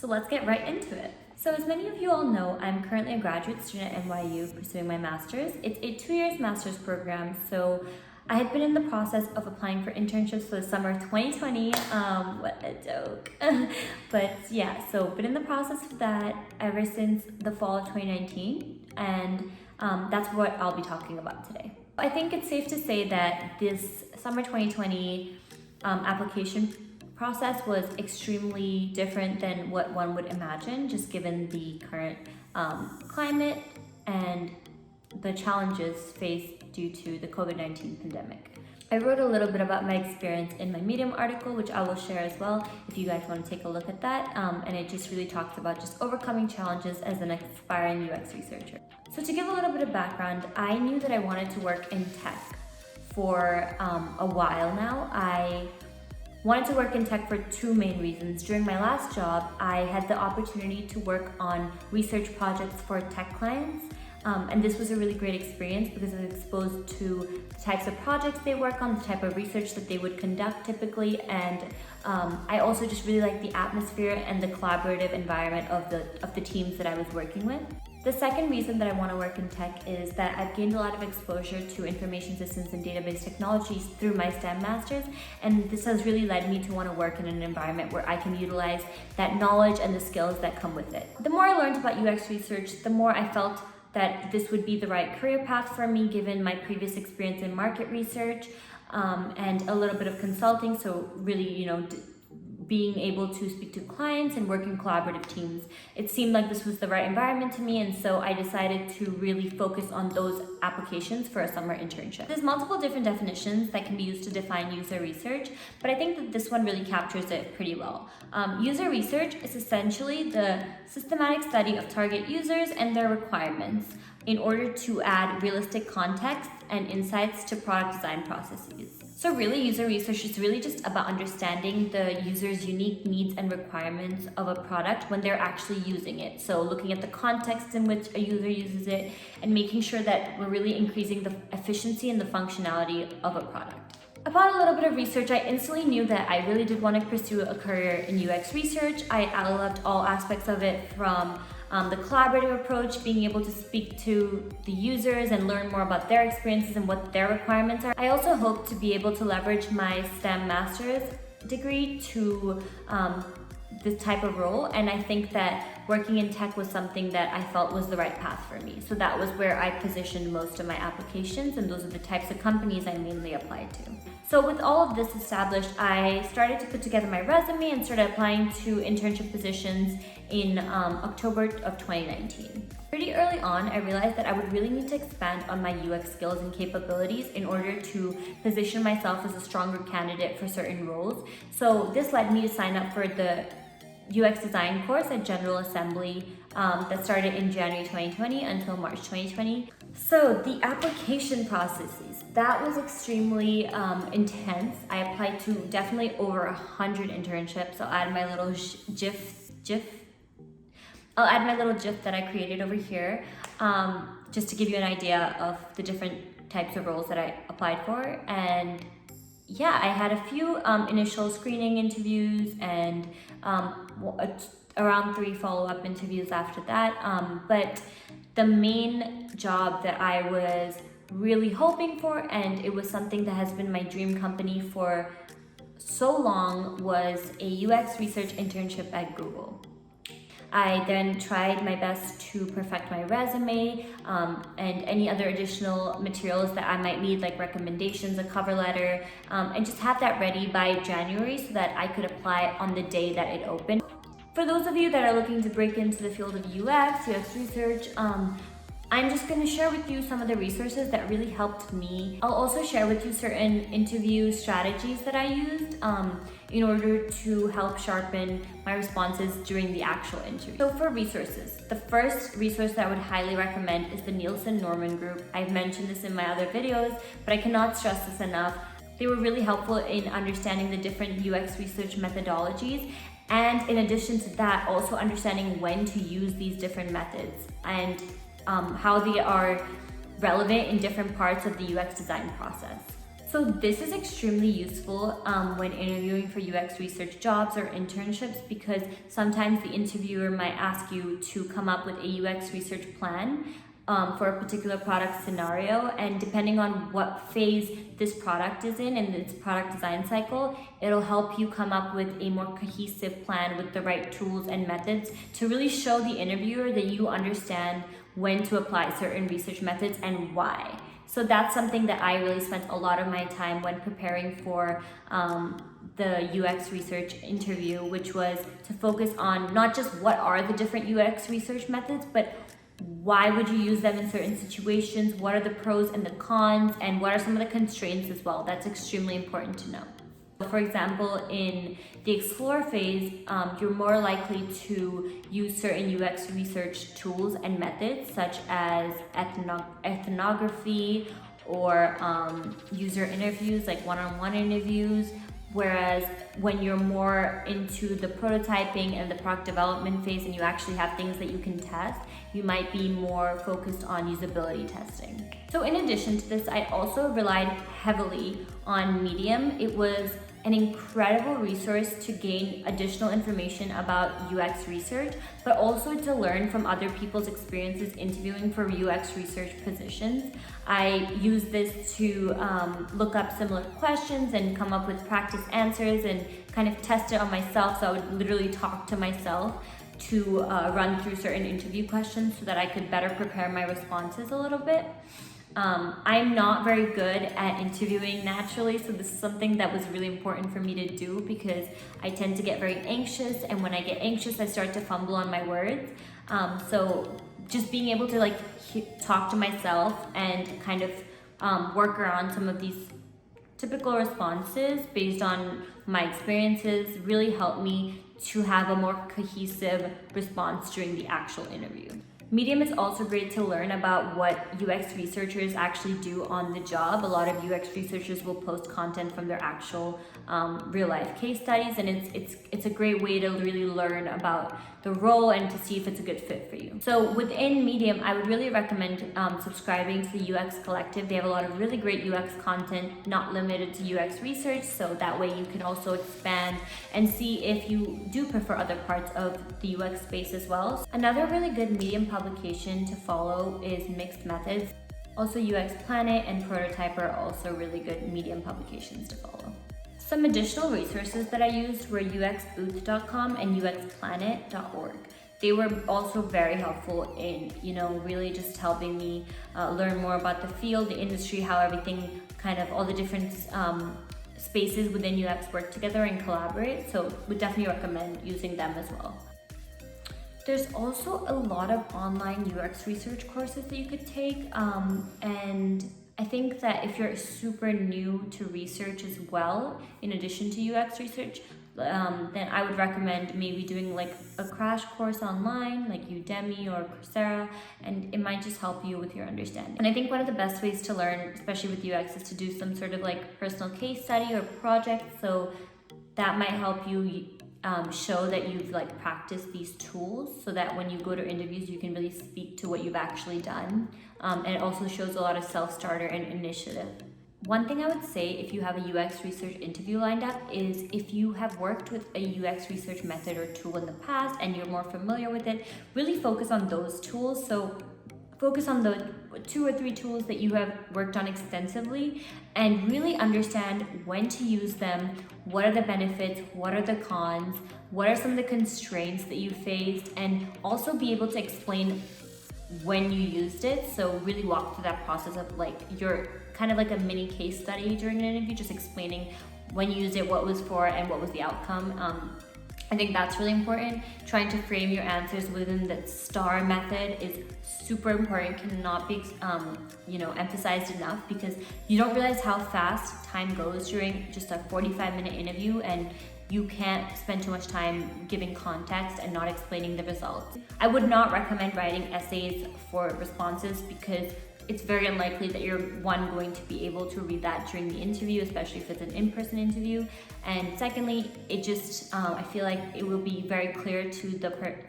So let's get right into it. So as many of you all know, I'm currently a graduate student at NYU pursuing my master's. It's a 2 years master's program, so I had been in the process of applying for internships for the summer of 2020. What a joke. But yeah, so been in the process of that ever since the fall of 2019, and that's what I'll be talking about today. I think it's safe to say that this summer 2020 application process was extremely different than what one would imagine, just given the current climate and the challenges faced due to the COVID-19 pandemic. I wrote a little bit about my experience in my Medium article, which I will share as well if you guys want to take a look at that. And it just really talks about just overcoming challenges as an aspiring UX researcher. So to give a little bit of background, I knew that I wanted to work in tech for a while now. I wanted to work in tech for two main reasons. During my last job, I had the opportunity to work on research projects for tech clients. And this was a really great experience because I was exposed to the types of projects they work on, the type of research that they would conduct typically, and I also just really liked the atmosphere and the collaborative environment of the teams that I was working with. The second reason that I want to work in tech is that I've gained a lot of exposure to information systems and database technologies through my STEM masters, and this has really led me to want to work in an environment where I can utilize that knowledge and the skills that come with it. The more I learned about UX research, the more I felt that this would be the right career path for me given my previous experience in market research and a little bit of consulting. So really, being able to speak to clients and work in collaborative teams. It seemed like this was the right environment to me, and so I decided to really focus on those applications for a summer internship. There's multiple different definitions that can be used to define user research, but I think that this one really captures it pretty well. User research is essentially the systematic study of target users and their requirements in order to add realistic context and insights to product design processes. So really, user research is really just about understanding the user's unique needs and requirements of a product when they're actually using it. So looking at the context in which a user uses it and making sure that we're really increasing the efficiency and the functionality of a product. Upon a little bit of research, I instantly knew that I really did want to pursue a career in UX research. I loved all aspects of it, from the collaborative approach, being able to speak to the users and learn more about their experiences and what their requirements are. I also hope to be able to leverage my STEM master's degree to this type of role, and I think that working in tech was something that I felt was the right path for me. So that was where I positioned most of my applications, and those are the types of companies I mainly applied to. So with all of this established, I started to put together my resume and started applying to internship positions in October of 2019. Pretty early on, I realized that I would really need to expand on my UX skills and capabilities in order to position myself as a stronger candidate for certain roles. So this led me to sign up for the UX design course at General Assembly that started in January 2020 until March 2020. So the application processes, that was extremely intense. I applied to definitely over 100 internships. I'll add my little I'll add my little GIF that I created over here, just to give you an idea of the different types of roles that I applied for. And yeah, I had a few initial screening interviews and around 3 follow-up interviews after that. But the main job that I was really hoping for, and it was something that has been my dream company for so long, was a UX research internship at Google. I then tried my best to perfect my resume and any other additional materials that I might need, like recommendations, a cover letter, and just have that ready by January so that I could apply on the day that it opened. For those of you that are looking to break into the field of UX research, I'm just going to share with you some of the resources that really helped me. I'll also share with you certain interview strategies that I used in order to help sharpen my responses during the actual interview. So for resources, the first resource that I would highly recommend is the Nielsen-Norman Group. I've mentioned this in my other videos, but I cannot stress this enough. They were really helpful in understanding the different UX research methodologies, and in addition to that, also understanding when to use these different methods and how they are relevant in different parts of the UX design process. So this is extremely useful when interviewing for UX research jobs or internships, because sometimes the interviewer might ask you to come up with a UX research plan for a particular product scenario, and depending on what phase this product is in its product design cycle, it'll help you come up with a more cohesive plan with the right tools and methods to really show the interviewer that you understand when to apply certain research methods and why. So that's something that I really spent a lot of my time when preparing for the UX research interview, which was to focus on not just what are the different UX research methods, but why would you use them in certain situations, what are the pros and the cons, and what are some of the constraints as well. That's extremely important to know. For example, in the explore phase, you're more likely to use certain UX research tools and methods such as ethnography or user interviews, like one-on-one interviews. Whereas when you're more into the prototyping and the product development phase and you actually have things that you can test, you might be more focused on usability testing. So in addition to this, I also relied heavily on Medium. It was an incredible resource to gain additional information about UX research, but also to learn from other people's experiences interviewing for UX research positions. I used this to look up similar questions and come up with practice answers and kind of test it on myself. So I would literally talk to myself to run through certain interview questions so that I could better prepare my responses a little bit. I'm not very good at interviewing naturally, so this is something that was really important for me to do because I tend to get very anxious, and when I get anxious, I start to fumble on my words. So just being able to talk to myself and kind of work around some of these typical responses based on my experiences really helped me to have a more cohesive response during the actual interview. Medium is also great to learn about what UX researchers actually do on the job. A lot of UX researchers will post content from their actual real life case studies, and it's a great way to really learn about the role and to see if it's a good fit for you. So within Medium, I would really recommend subscribing to the UX Collective. They have a lot of really great UX content, not limited to UX research, so that way you can also expand and see if you do prefer other parts of the UX space as well. Another really good Medium publication to follow is Mixed Methods. Also, UX Planet and Prototype are also really good Medium publications to follow. Some additional resources that I used were uxbooth.com and uxplanet.org. They were also very helpful in, really just helping me learn more about the field, the industry, how everything all the different spaces within UX work together and collaborate. So would definitely recommend using them as well. There's also a lot of online UX research courses that you could take, and I think that if you're super new to research as well, in addition to UX research, then I would recommend maybe doing a crash course online, like Udemy or Coursera, and it might just help you with your understanding. And I think one of the best ways to learn, especially with UX, is to do some sort of personal case study or project. So that might help you show that you've practiced these tools, so that when you go to interviews, you can really speak to what you've actually done. And it also shows a lot of self-starter and initiative. One thing I would say if you have a UX research interview lined up is if you have worked with a UX research method or tool in the past and you're more familiar with it, really focus on those tools. So focus on the 2 or 3 tools that you have worked on extensively and really understand when to use them, what are the benefits, what are the cons, what are some of the constraints that you faced, and also be able to explain when you used it. So really walk through that process of your kind of a mini case study during an interview, just explaining when you used it, what was for, and what was the outcome. I think that's really important. Trying to frame your answers within the STAR method is super important, cannot be emphasized enough, because you don't realize how fast time goes during just a 45-minute interview, and you can't spend too much time giving context and not explaining the results. I would not recommend writing essays for responses because it's very unlikely that you're going to be able to read that during the interview, especially if it's an in-person interview. And secondly, it just I feel like it will be very clear to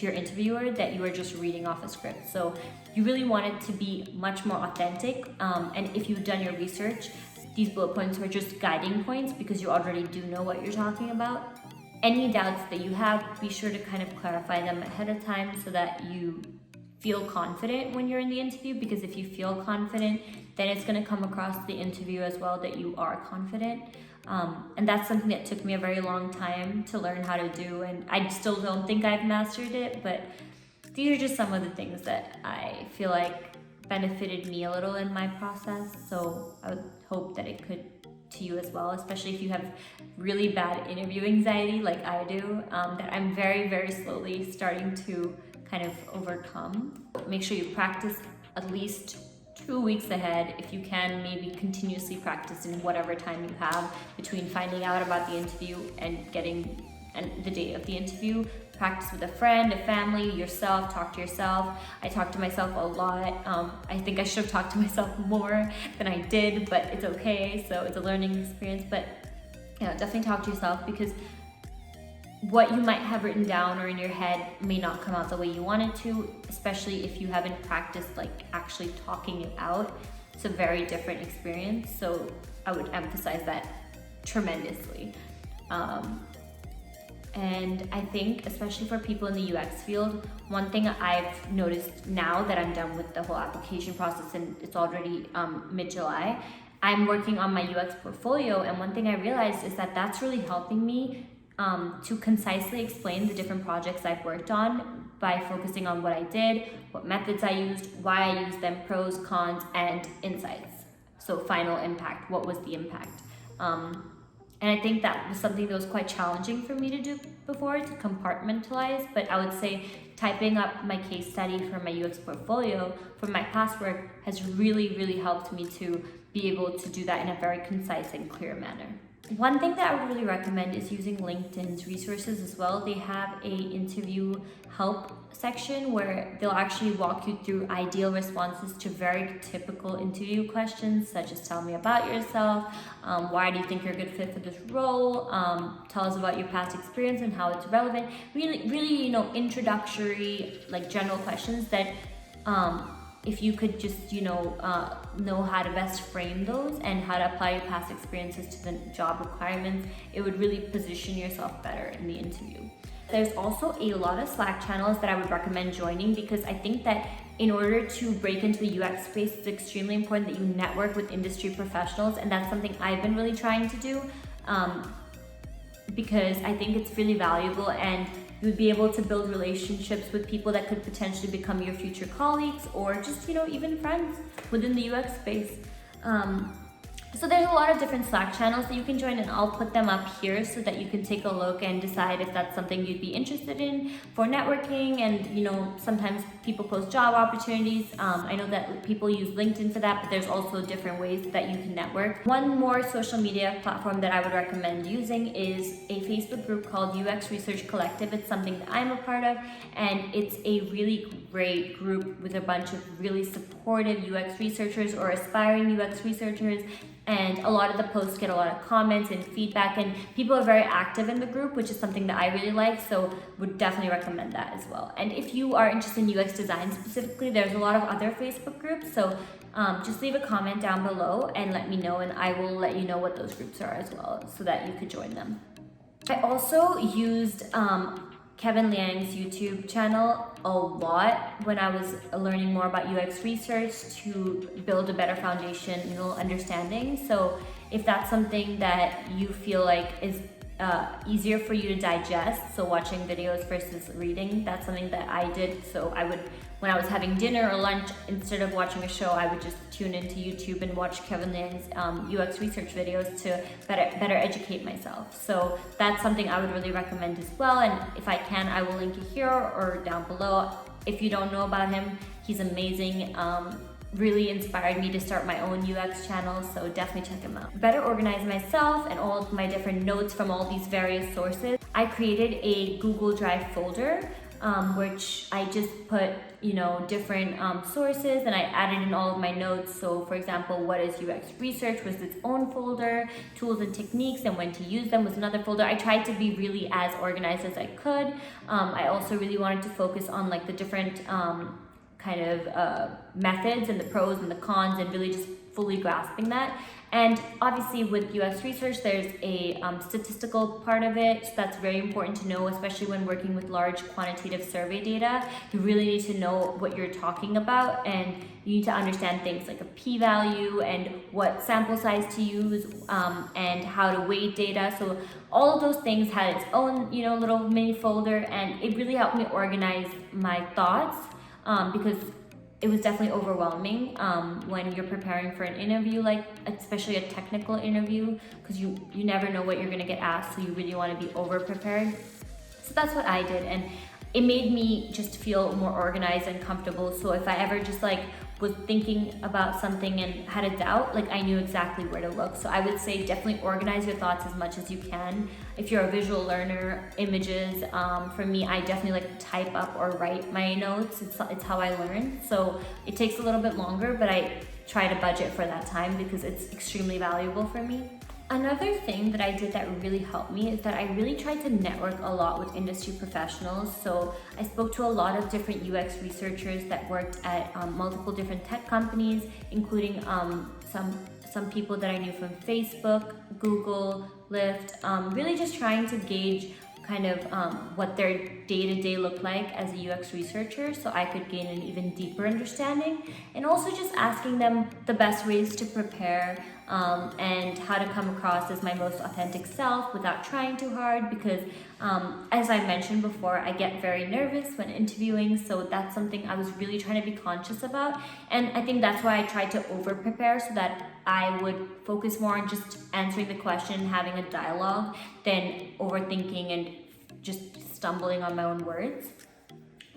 your interviewer that you are just reading off a script. So you really want it to be much more authentic. And if you've done your research, these bullet points are just guiding points because you already do know what you're talking about. Any doubts that you have, be sure to kind of clarify them ahead of time so that you feel confident when you're in the interview, because if you feel confident, then it's going to come across the interview as well that you are confident. And that's something that took me a very long time to learn how to do, and I still don't think I've mastered it, but these are just some of the things that I feel like benefited me a little in my process. So I would hope that it could to you as well, especially if you have really bad interview anxiety like I do, that I'm very, very slowly starting to kind of overcome. Make sure you practice at least 2 weeks ahead. If you can, maybe continuously practice in whatever time you have between finding out about the interview and getting the day of the interview. Practice with a friend, a family, yourself, talk to yourself. I talk to myself a lot. I think I should have talked to myself more than I did, but it's okay. So it's a learning experience, but definitely talk to yourself, because what you might have written down or in your head may not come out the way you want it to, especially if you haven't practiced like actually talking it out. It's a very different experience. So I would emphasize that tremendously. And I think, especially for people in the UX field, one thing I've noticed now that I'm done with the whole application process and it's already mid-July, I'm working on my UX portfolio, and one thing I realized is that that's really helping me to concisely explain the different projects I've worked on by focusing on what I did, what methods I used, why I used them, pros, cons, and insights. So final impact, what was the impact? And I think that was something that was quite challenging for me to do before, to compartmentalize, but I would say typing up my case study for my UX portfolio from my past work has really, really helped me to be able to do that in a very concise and clear manner. One thing that I would really recommend is using LinkedIn's resources as well. They have a interview help section where they'll actually walk you through ideal responses to very typical interview questions, such as tell me about yourself, why do you think you're a good fit for this role, tell us about your past experience and how it's relevant. Really, introductory, like general questions that if you could just, know how to best frame those and how to apply your past experiences to the job requirements, it would really position yourself better in the interview. There's also a lot of Slack channels that I would recommend joining, because I think that in order to break into the UX space, it's extremely important that you network with industry professionals, and that's something I've been really trying to do, because I think it's really valuable, and you would be able to build relationships with people that could potentially become your future colleagues, or just, even friends within the UX space. So there's a lot of different Slack channels that you can join, and I'll put them up here so that you can take a look and decide if that's something you'd be interested in for networking. And sometimes people post job opportunities. I know that people use LinkedIn for that, but there's also different ways that you can network. One more social media platform that I would recommend using is a Facebook group called UX Research Collective. It's something that I'm a part of, and it's a really great group with a bunch of really supportive UX researchers or aspiring UX researchers. And a lot of the posts get a lot of comments and feedback, and people are very active in the group, which is something that I really like, so would definitely recommend that as well. And if you are interested in UX design specifically, there's a lot of other Facebook groups, so just leave a comment down below and let me know, and I will let you know what those groups are as well, so that you could join them. I also used Kevin Liang's YouTube channel a lot when I was learning more about UX research to build a better foundational understanding. So if that's something that you feel like is easier for you to digest, so watching videos versus reading, that's something that I did. So I would, when I was having dinner or lunch, instead of watching a show, I would just tune into YouTube and watch Kevin Liang's UX research videos to better educate myself. So that's something I would really recommend as well. And if I can, I will link it here or down below. If you don't know about him, he's amazing. Really inspired me to start my own UX channel, so definitely check him out. Better organize myself and all of my different notes from all these various sources. I created a Google Drive folder, which I just put, different sources, and I added in all of my notes. So for example, what is UX research was its own folder, tools and techniques and when to use them was another folder. I tried to be really as organized as I could. I also really wanted to focus on like the different methods and the pros and the cons, and really just fully grasping that. And obviously with UX research, there's a statistical part of it. So that's very important to know, especially when working with large quantitative survey data. You really need to know what you're talking about, and you need to understand things like a p-value and what sample size to use, and how to weight data. So all of those things had its own, little mini folder, and it really helped me organize my thoughts, because it was definitely overwhelming when you're preparing for an interview, like especially a technical interview, because you never know what you're gonna get asked, so you really want to be over prepared. So that's what I did, and it made me just feel more organized and comfortable. So if I ever just was thinking about something and had a doubt, I knew exactly where to look. So I would say definitely organize your thoughts as much as you can. If you're a visual learner, images, for me, I definitely like to type up or write my notes. It's how I learn. So it takes a little bit longer, but I try to budget for that time because it's extremely valuable for me. Another thing that I did that really helped me is that I really tried to network a lot with industry professionals. So I spoke to a lot of different UX researchers that worked at multiple different tech companies, including some people that I knew from Facebook, Google, Lyft, really just trying to gauge kind of what their day-to-day looked like as a UX researcher, so I could gain an even deeper understanding, and also just asking them the best ways to prepare, and how to come across as my most authentic self without trying too hard, because as I mentioned before, I get very nervous when interviewing, so that's something I was really trying to be conscious about. And I think that's why I tried to over prepare, so that I would focus more on just answering the question and having a dialogue than overthinking and just stumbling on my own words.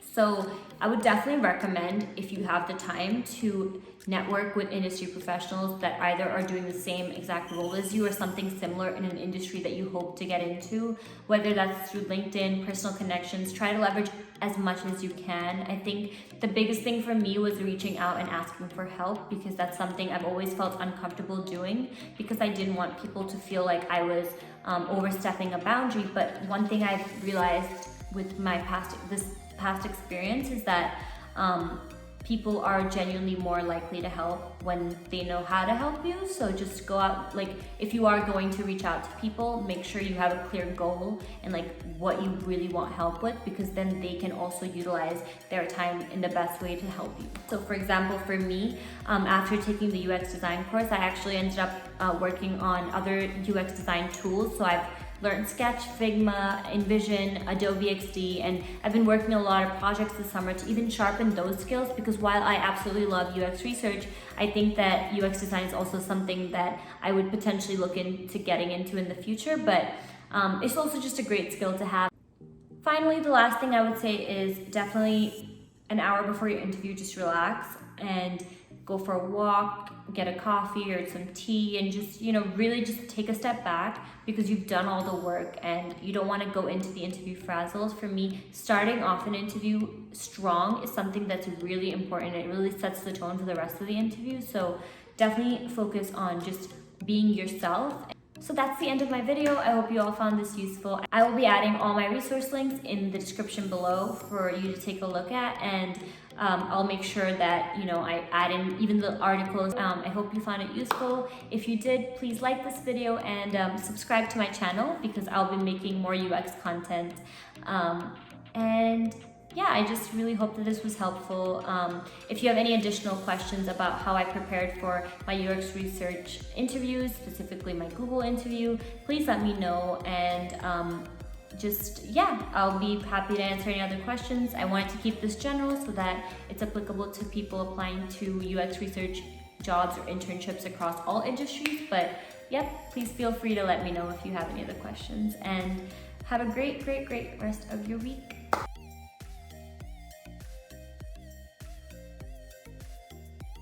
So I would definitely recommend, if you have the time, to network with industry professionals that either are doing the same exact role as you or something similar in an industry that you hope to get into, whether that's through LinkedIn, personal connections. Try to leverage as much as you can. I think the biggest thing for me was reaching out and asking for help, because that's something I've always felt uncomfortable doing, because I didn't want people to feel like I was overstepping a boundary. But one thing I've realized with my past experience is that people are genuinely more likely to help when they know how to help you. So just go out, if you are going to reach out to people, make sure you have a clear goal and what you really want help with, because then they can also utilize their time in the best way to help you. So for example, for me, after taking the UX design course, I actually ended up working on other UX design tools. So I've learned Sketch, Figma, InVision, Adobe XD, and I've been working on a lot of projects this summer to even sharpen those skills, because while I absolutely love UX research, I think that UX design is also something that I would potentially look into getting into in the future, but it's also just a great skill to have. Finally, the last thing I would say is definitely an hour before your interview, just relax and go for a walk, get a coffee or some tea, and just, really just take a step back, because you've done all the work and you don't want to go into the interview frazzled. For me, starting off an interview strong is something that's really important. It really sets the tone for the rest of the interview. So definitely focus on just being yourself. So that's the end of my video. I hope you all found this useful. I will be adding all my resource links in the description below for you to take a look at, and I'll make sure that I add in even the articles. I hope you found it useful. If you did, please like this video and subscribe to my channel, because I'll be making more UX content. And yeah, I just really hope that this was helpful. If you have any additional questions about how I prepared for my UX research interviews, specifically my Google interview, please let me know, and I'll be happy to answer any other questions. I wanted to keep this general so that it's applicable to people applying to UX research jobs or internships across all industries. But please feel free to let me know if you have any other questions, and have a great rest of your week.